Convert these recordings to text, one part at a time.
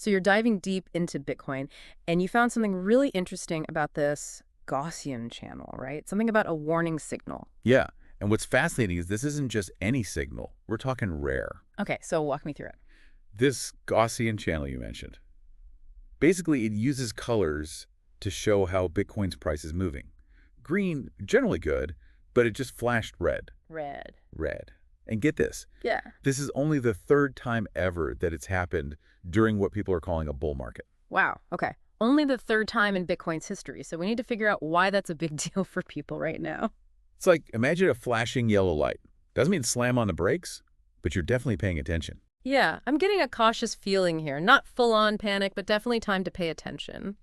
So you're diving deep into Bitcoin, and you found something really interesting about this Gaussian channel, right? Something about a warning signal. Yeah, and what's fascinating is this isn't just any signal. We're talking rare. Okay, so walk me through it. This Gaussian channel you mentioned, basically it uses colors to show how Bitcoin's price is moving. Green, generally good, but it just flashed red. Red. Red. And get this. Yeah. This is only the third time ever that it's happened during what people are calling a bull market. Wow, okay. Only the third time in Bitcoin's history, so we need to figure out why that's a big deal for people right now. It's like, imagine a flashing yellow light. Doesn't mean slam on the brakes, but you're definitely paying attention. Yeah, I'm getting a cautious feeling here. Not full-on panic, but definitely time to pay attention.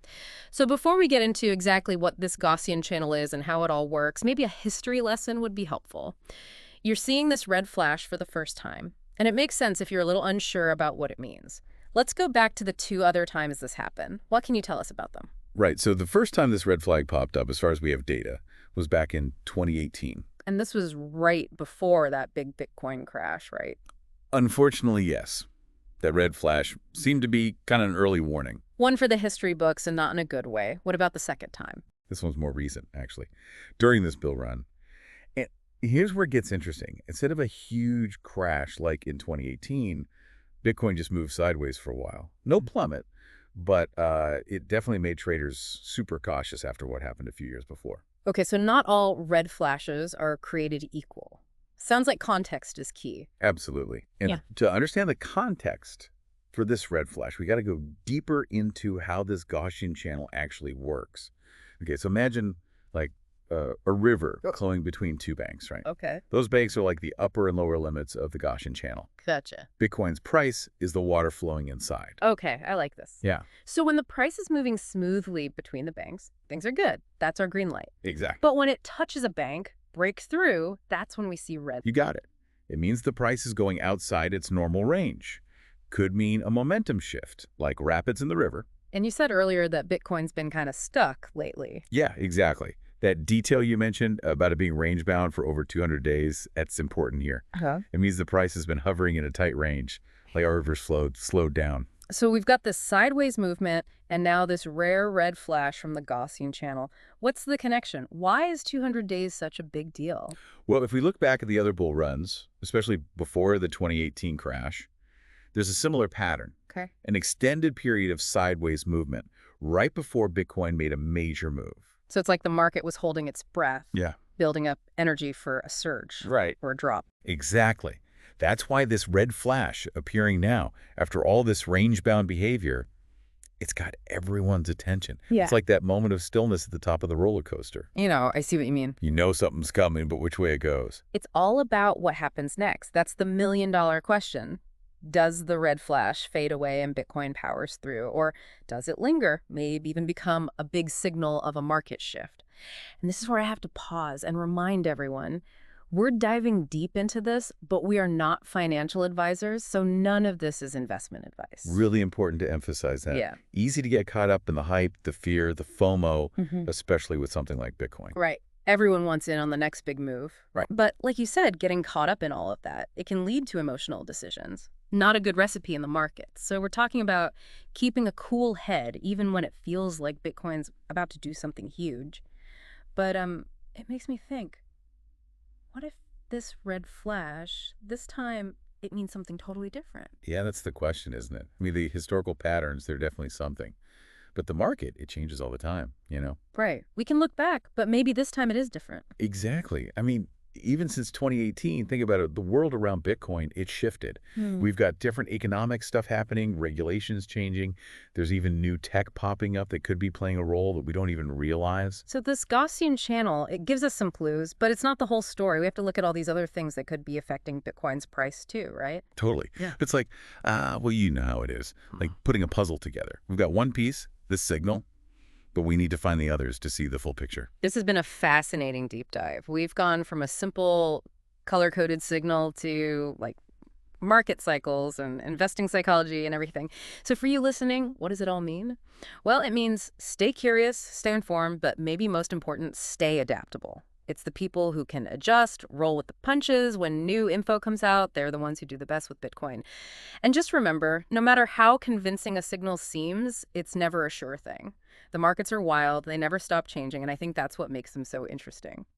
So before we get into exactly what this Gaussian channel is and how it all works, maybe a history lesson would be helpful. You're seeing this red flash for the first time, and it makes sense if you're a little unsure about what it means. Let's go back to the two other times this happened. What can you tell us about them? Right, so the first time this red flag popped up, as far as we have data, was back in 2018. And this was right before that big Bitcoin crash, right? Unfortunately, yes. That red flash seemed to be kind of an early warning. One for the history books and not in a good way. What about the second time? This one's more recent, actually. During this bull run. And here's where it gets interesting. Instead of a huge crash like in 2018, Bitcoin just moved sideways for a while. No plummet, but it definitely made traders super cautious after what happened a few years before. Okay, so not all red flashes are created equal. Sounds like context is key. Absolutely. And Yeah. to understand the context for this red flash, we got to go deeper into how this Gaussian channel actually works. Okay, so imagine like a river flowing between two banks, right? Okay. Those banks are like the upper and lower limits of the Gaussian channel. Gotcha. Bitcoin's price is the water flowing inside. Okay, I like this. Yeah, So when the price is moving smoothly between the banks, things are good. That's our green light. exactly. But when it touches a bank, breaks through, that's when we see red. You got it. It means the price is going outside its normal range. Could mean a momentum shift, like rapids in the river. And you said earlier that Bitcoin's been kind of stuck lately. Yeah, exactly. That detail you mentioned about it being range-bound for over 200 days, that's important here. It means the price has been hovering in a tight range, like our river's slowed down. So we've got this sideways movement and now this rare red flash from the Gaussian channel. What's the connection? Why is 200 days such a big deal? Well, if we look back at the other bull runs, especially before the 2018 crash, there's a similar pattern. Okay. An extended period of sideways movement right before Bitcoin made a major move. So it's like the market was holding its breath, Yeah. building up energy for a surge Right. or a drop. Exactly. That's why this red flash appearing now, after all this range-bound behavior, it's got everyone's attention. Yeah. It's like that moment of stillness at the top of the roller coaster. You know, I see what you mean. You know something's coming, but which way it goes. It's all about what happens next. That's the million-dollar question. Does the red flash fade away and Bitcoin powers through? Or does it linger, maybe even become a big signal of a market shift? And this is where I have to pause and remind everyone, we're diving deep into this, but we are not financial advisors, so none of this is investment advice. Really important to emphasize that. Yeah. Easy to get caught up in the hype, the fear, the FOMO, Mhm. especially with something like Bitcoin. Right. Everyone wants in on the next big move. Right. But like you said, getting caught up in all of that, it can lead to emotional decisions. Not a good recipe in the market. So we're talking about keeping a cool head, even when it feels like Bitcoin's about to do something huge. But it makes me think, what if this red flash, this time it means something totally different? Yeah, that's the question, isn't it? I mean, the historical patterns, they're definitely something. But the market, it changes all the time, you know? Right. We can look back, but maybe this time it is different. Exactly. I mean, even since 2018, think about it, the world around Bitcoin, it shifted. We've got different economic stuff happening, regulations changing. There's even new tech popping up that could be playing a role that we don't even realize. So this Gaussian channel, it gives us some clues, but it's not the whole story. We have to look at all these other things that could be affecting Bitcoin's price too, right? Totally. Yeah. It's like, well, you know how it is. Like putting a puzzle together. We've got one piece, this signal, but we need to find the others to see the full picture. This has been a fascinating deep dive. We've gone from a simple color-coded signal to like market cycles and investing psychology and everything. So for you listening, what does it all mean? Well, it means stay curious, stay informed, but maybe most important, stay adaptable. It's the people who can adjust, roll with the punches when new info comes out. They're the ones who do the best with Bitcoin. And just remember, no matter how convincing a signal seems, it's never a sure thing. The markets are wild, they never stop changing, and I think that's what makes them so interesting.